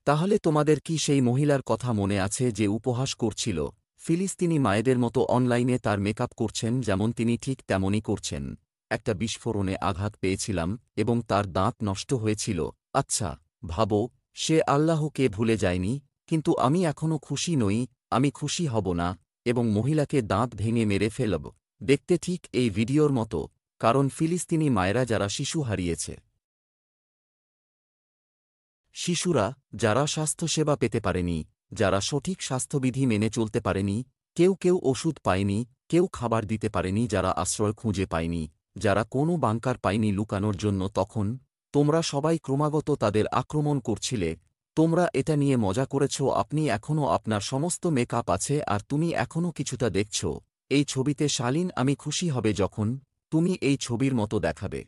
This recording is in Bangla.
তাহলে তোমাদের কি সেই মহিলার কথা মনে আছে যে উপহাস করছিল? ফিলিস্তিনি মায়েদের মতো অনলাইনে তার মেকআপ করছেন, যেমন তিনি ঠিক তেমনই করছেন। একটা বিস্ফোরণে আঘাত পেয়েছিলাম এবং তার দাঁত নষ্ট হয়েছিল। আচ্ছা, ভাবো, সে আল্লাহকে ভুলে যায়নি। কিন্তু আমি এখনও খুশি নই, আমি খুশি হব না, এবং মহিলাকে দাঁত ভেঙে মেরে ফেলব। দেখতে ঠিক এই ভিডিওর মতো, কারণ ফিলিস্তিনি মায়েরা যারা শিশু হারিয়েছে, শিশুরা যারা স্বাস্থ্যসেবা পেতে পারেনি, যারা সঠিক স্বাস্থ্যবিধি মেনে চলতে পারেনি, কেউ কেউ ওষুধ পায়নি, কেউ খাবার দিতে পারেনি, যারা আশ্রয় খুঁজে পায়নি, যারা কোনো বাংকার পায়নি লুকানোর জন্য, তখন তোমরা সবাই ক্রমাগত তাদের আক্রমণ করছিলে। তোমরা এটা নিয়ে মজা করেছ। আপনি এখনও আপনার সমস্ত মেকআপ আছে আর তুমি এখনও কিছুটা দেখছ। এই ছবিতে শালীন আমি খুশি হবে যখন তুমি এই ছবির মতো দেখাবে।